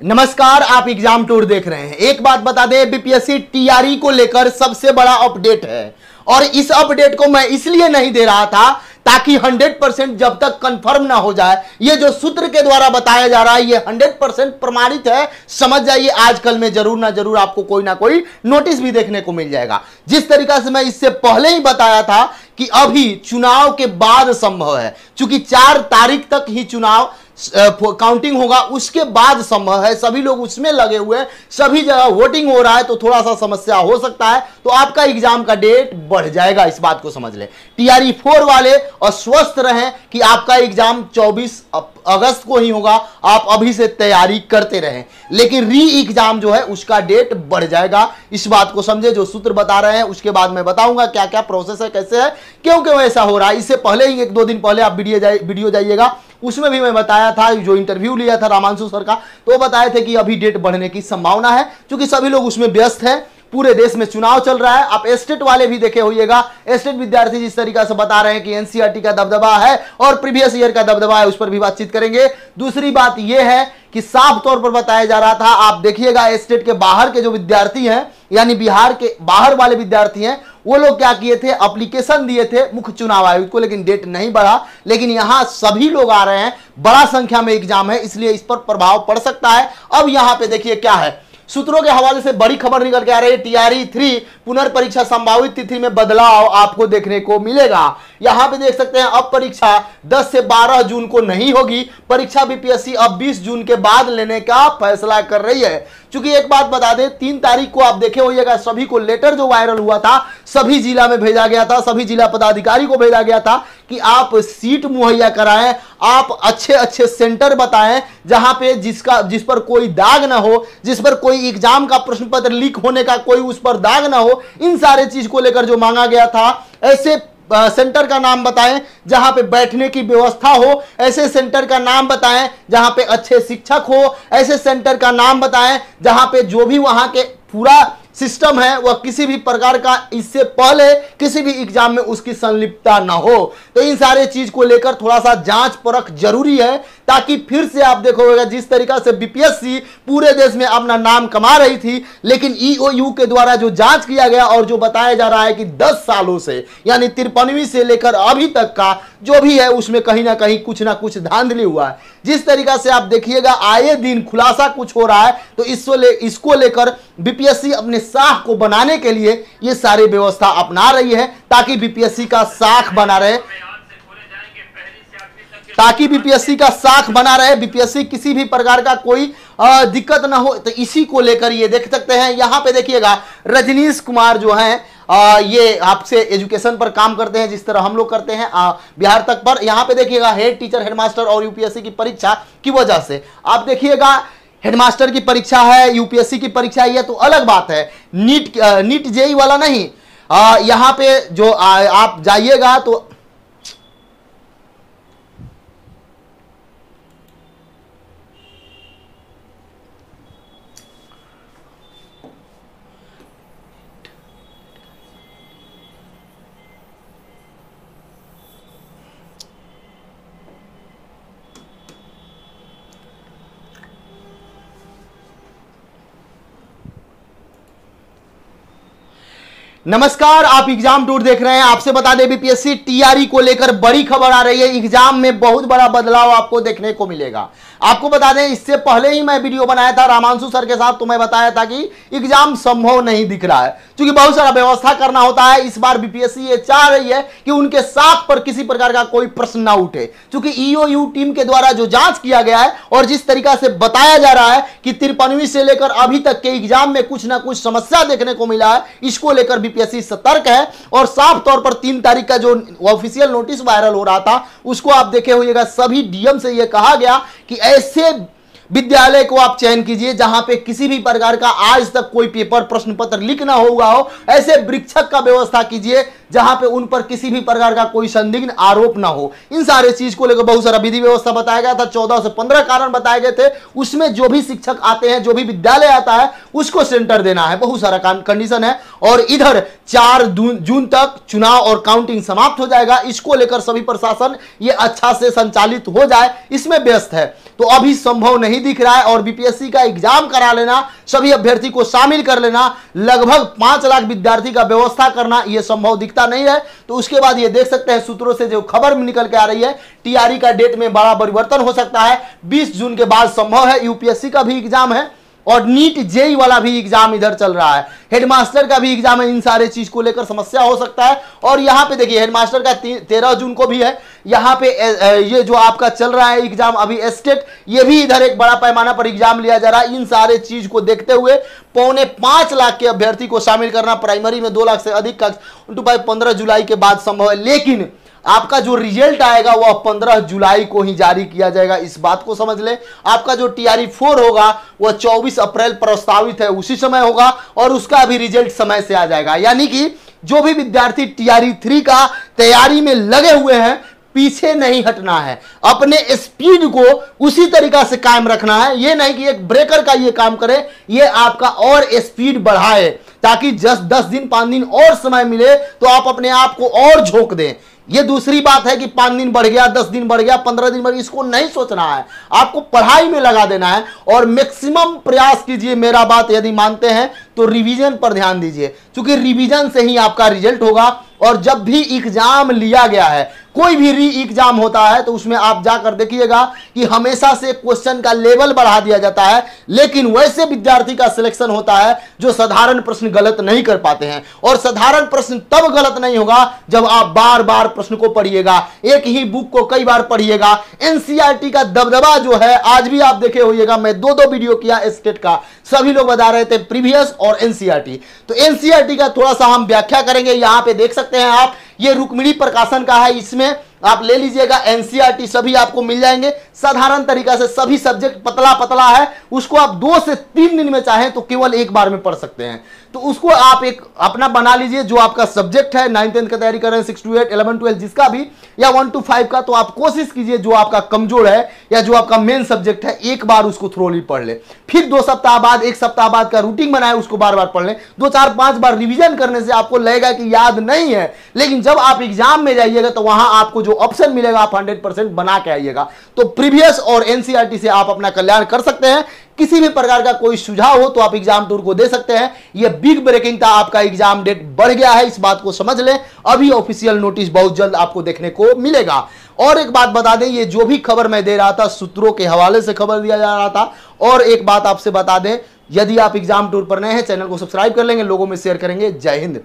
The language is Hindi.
नमस्कार, आप एग्जाम टूर देख रहे हैं। एक बात बता दें, बीपीएससी टीआरई को लेकर सबसे बड़ा अपडेट है और इस अपडेट को मैं इसलिए नहीं दे रहा था ताकि 100% जब तक कंफर्म ना हो जाए। ये जो सूत्र के द्वारा बताया जा रहा है ये 100% प्रमाणित है। समझ जाइए, आजकल में जरूर ना जरूर आपको कोई ना कोई नोटिस भी देखने को मिल जाएगा। जिस तरीका से मैं इससे पहले ही बताया था कि अभी चुनाव के बाद संभव है, क्योंकि 4 तारीख तक ही चुनाव काउंटिंग होगा, उसके बाद संभव है। सभी लोग उसमें लगे हुए हैं, सभी जगह वोटिंग हो रहा है, तो थोड़ा सा समस्या हो सकता है, तो आपका एग्जाम का डेट बढ़ जाएगा। इस बात को समझ ले। टीआरई 4 वाले आश्वस्त रहें कि आपका एग्जाम 24 अगस्त को ही होगा। आप अभी से तैयारी करते रहें, लेकिन री एग्जाम जो है उसका डेट बढ़ जाएगा। इस बात को समझे। जो सूत्र बता रहे हैं उसके बाद मैं बताऊंगा क्या क्या प्रोसेस है, कैसे है, क्यों क्यों ऐसा हो रहा है। इससे पहले ही 1-2 दिन पहले आप वीडियो जाइएगा, उसमें भी मैं बताया था, जो इंटरव्यू लिया था रामांशु सर का, तो बताए थे कि अभी डेट बढ़ने की संभावना है, क्योंकि सभी लोग उसमें व्यस्त हैं। पूरे देश में चुनाव चल रहा है। आप स्टेट वाले भी देखे होइएगा, स्टेट विद्यार्थी जिस तरीका से बता रहे हैं कि एनसीईआरटी का दबदबा है और प्रीवियस ईयर का दबदबा है, उस पर भी बातचीत करेंगे। दूसरी बात यह है कि साफ तौर पर बताया जा रहा था, आप देखिएगा स्टेट के बाहर के जो विद्यार्थी हैं, यानी बिहार के बाहर वाले विद्यार्थी हैं, वो लोग क्या किए थे, एप्लीकेशन दिए थे मुख्य चुनाव आयोग को, लेकिन डेट नहीं बढ़ा। लेकिन यहां सभी लोग आ रहे हैं, बड़ा संख्या में एग्जाम है, इसलिए इस पर प्रभाव पड़ सकता है। अब यहां पे देखिए क्या है, सूत्रों के हवाले से बड़ी खबर निकल के आ रही है। टीआरई 3 पुनर्परीक्षा संभावित तिथि में बदलाव आपको देखने को मिलेगा। यहां पे देख सकते हैं, अब परीक्षा 10 से 12 जून को नहीं होगी। परीक्षा बीपीएससी अब 20 जून के बाद लेने का फैसला कर रही है। क्योंकि एक बात बता दें, 3 तारीख को आप देखे होइएगा, सभी को लेटर जो वायरल हुआ था, सभी जिला में भेजा गया था, सभी जिला पदाधिकारी को भेजा गया था कि आप सीट मुहैया कराएं, आप अच्छे अच्छे सेंटर बताएं जहां पे जिस पर कोई दाग ना हो, जिस पर कोई एग्जाम का प्रश्न पत्र लीक होने का कोई उस पर दाग ना हो। इन सारे चीज को लेकर जो मांगा गया था, ऐसे सेंटर का नाम बताएं जहां पे बैठने की व्यवस्था हो, ऐसे सेंटर का नाम बताएं जहां पे अच्छे शिक्षक हो, ऐसे सेंटर का नाम बताएं जहां पे जो भी वहां के पूरा सिस्टम है वह किसी भी प्रकार का इससे पहले किसी भी एग्जाम में उसकी संलिप्तता ना हो। तो इन सारे चीज को लेकर थोड़ा सा जांच परख जरूरी है, ताकि फिर से आप देखोगे जिस तरीका से बीपीएससी पूरे देश में अपना नाम कमा रही थी, लेकिन ईओयू के द्वारा जो जांच किया गया और जो बताया जा रहा है कि 10 सालों से, यानी 53वीं से लेकर अभी तक का जो भी है, उसमें कहीं ना कहीं कुछ ना कुछ धांधली हुआ है। जिस तरीका से आप देखिएगा आए दिन खुलासा कुछ हो रहा है, तो इसको लेकर बीपीएससी अपने साख को बनाने के लिए ये सारी व्यवस्था अपना रही है, ताकि बीपीएससी का साख बना रहे, बीपीएससी किसी भी प्रकार का कोई दिक्कत ना हो। तो इसी को लेकर ये देख सकते हैं, यहां पे देखिएगा रजनीश कुमार जो हैं, ये आपसे एजुकेशन पर काम करते हैं जिस तरह हम लोग करते हैं बिहार तक पर। यहां पे देखिएगा हेड टीचर, हेडमास्टर और यूपीएससी की परीक्षा की वजह से आप देखिएगा हेडमास्टर की परीक्षा है, यूपीएससी की परीक्षा है, तो अलग बात है। नीट जेई वाला नहीं। यहां पे जो आप जाइएगा तो नमस्कार, आप एग्जाम टूर देख रहे हैं। आपसे बता दें, बीपीएससी टीआरई को लेकर बड़ी खबर आ रही है। एग्जाम में बहुत बड़ा बदलाव आपको देखने को मिलेगा। आपको बता दें, इससे पहले ही मैं वीडियो बनाया था रामांशु सर के साथ, तो मैं बताया था कि एग्जाम संभव नहीं दिख रहा है, क्योंकि बहुत सारा व्यवस्था करना होता है। इस बार बीपीएससी ये चाह रही है कि उनके साख पर किसी प्रकार का कोई प्रश्न ना उठे, क्योंकि ईओयू टीम के द्वारा जो जांच किया गया है और जिस तरीका से बताया जा रहा है कि 53वीं से लेकर अभी तक के एग्जाम में कुछ ना कुछ समस्या देखने को मिला है, इसको लेकर बीपीएससी सतर्क है। और साफ तौर पर 3 तारीख का जो ऑफिशियल नोटिस वायरल हो रहा था, उसको आप देखे होइएगा, सभी डीएम से यह कहा गया कि ऐसे विद्यालय को आप चयन कीजिए जहां पे किसी भी प्रकार का आज तक कोई पेपर प्रश्न पत्र लीक ना हुआ हो, ऐसे शिक्षक का व्यवस्था कीजिए जहां पे उन पर किसी भी प्रकार का कोई संदिग्ध आरोप ना हो। इन सारे चीज को लेकर बहुत सारा विधि व्यवस्था बताया गया था, 14 से 15 कारण बताए गए थे। उसमें जो भी शिक्षक आते हैं, जो भी विद्यालय आता है, उसको सेंटर देना है, बहुत सारा कंडीशन है। और इधर 4 जून तक चुनाव और काउंटिंग समाप्त हो जाएगा। इसको लेकर सभी प्रशासन ये अच्छा से संचालित हो जाए, इसमें व्यस्त है। तो अभी संभव नहीं दिख रहा है। और बीपीएससी का एग्जाम करा लेना, सभी अभ्यर्थी को शामिल कर लेना, लगभग 5 लाख विद्यार्थी का व्यवस्था करना, यह संभव दिखता नहीं है। तो उसके बाद ये देख सकते हैं सूत्रों से जो खबर निकल के आ रही है, टीआरई का डेट में बड़ा परिवर्तन हो सकता है। 20 जून के बाद संभव है। यूपीएससी का भी एग्जाम है और नीट जेई वाला भी एग्जाम इधर चल रहा है, हेडमास्टर का भी एग्जाम है। इन सारे चीज को लेकर समस्या हो सकता है। और यहां पे देखिए हेडमास्टर का 13 जून को भी है। यहां पे ये जो आपका चल रहा है एग्जाम अभी एस्टेट, ये भी इधर एक बड़ा पैमाना पर एग्जाम लिया जा रहा है। इन सारे चीज को देखते हुए 4.25 लाख के अभ्यर्थी को शामिल करना, प्राइमरी में 2 लाख से अधिक का 15 जुलाई के बाद संभव है। लेकिन आपका जो रिजल्ट आएगा वह 15 जुलाई को ही जारी किया जाएगा, इस बात को समझ लें। आपका जो टीआरई 4 होगा वह 24 अप्रैल प्रस्तावित है, उसी समय होगा और उसका भी रिजल्ट समय से आ जाएगा। यानी कि जो भी विद्यार्थी टीआरई 3 का तैयारी में लगे हुए हैं, पीछे नहीं हटना है, अपने स्पीड को उसी तरीका से कायम रखना है। यह नहीं कि एक ब्रेकर का ये काम करे, ये आपका और स्पीड बढ़ाए, ताकि 10 दिन 5 दिन और समय मिले तो आप अपने आप को और झोंक दें। ये दूसरी बात है कि 5 दिन बढ़ गया, 10 दिन बढ़ गया, 15 दिन बढ़ गया, इसको नहीं सोचना है। आपको पढ़ाई में लगा देना है और मैक्सिमम प्रयास कीजिए। मेरा बात यदि मानते हैं तो रिवीजन पर ध्यान दीजिए, क्योंकि रिवीजन से ही आपका रिजल्ट होगा। और जब भी एग्जाम लिया गया है, कोई भी री एग्जाम होता है, तो उसमें आप जाकर देखिएगा कि हमेशा से क्वेश्चन का लेवल बढ़ा दिया जाता है, लेकिन वैसे विद्यार्थी का सिलेक्शन होता है जो साधारण प्रश्न गलत नहीं कर पाते हैं। और साधारण प्रश्न तब गलत नहीं होगा जब आप बार बार प्रश्न को पढ़िएगा, एक ही बुक को कई बार पढ़िएगा। एनसीईआरटी का दबदबा जो है, आज भी आप देखे होइएगा, मैं 2 वीडियो किया स्टेट का, सभी लोग बता रहे थे प्रीवियस और एनसीईआरटी। तो एनसीईआरटी का थोड़ा सा हम व्याख्या करेंगे। यहां पे देख सकते हैं आप, ये रुक्मिणी प्रकाशन का है, इसमें आप ले लीजिएगा। एनसीईआरटी सभी आपको मिल जाएंगे साधारण तरीका से, सभी सब्जेक्ट पतला पतला है, उसको आप 2 से 3 दिन में चाहें तो केवल एक बार में पढ़ सकते हैं। तो उसको आप एक अपना बना लीजिए, जो आपका सब्जेक्ट है, 9th 10th का तैयारी कर रहे हैं, 6 to 8, 11 12 जिसका भी, या 1 to 5 का, तो आप कोशिश कीजिए जो आपका कमजोर है या जो आपका मेन सब्जेक्ट है, एक बार उसको थ्रोली पढ़ ले। फिर 2 सप्ताह बाद, 1 सप्ताह बाद का रूटीन बनाए, उसको बार बार पढ़ लें। 2 4 5 बार रिवीजन करने से आपको लगेगा कि याद नहीं है, लेकिन जब आप एग्जाम में जाइएगा तो वहां आपको जो ऑप्शन मिलेगा आप 100% बना के आइएगा। तो प्रीवियस और एनसीईआरटी से आप अपना कल्याण कर सकते हैं। किसी भी प्रकार का कोई सुझाव हो तो आप एग्जाम टूर को दे सकते हैं। यह बिग ब्रेकिंग था, आपका एग्जाम डेट बढ़ गया है, इस बात को समझ लें। अभी ऑफिशियल नोटिस बहुत जल्द आपको देखने को मिलेगा। और एक बात बता दें, ये जो भी खबर मैं दे रहा था सूत्रों के हवाले से खबर दिया जा रहा था। और एक बात आपसे बता दें, यदि आप एग्जाम टूर पर नए हैं, चैनल को सब्सक्राइब कर लेंगे, लोगों में शेयर करेंगे। जय हिंद।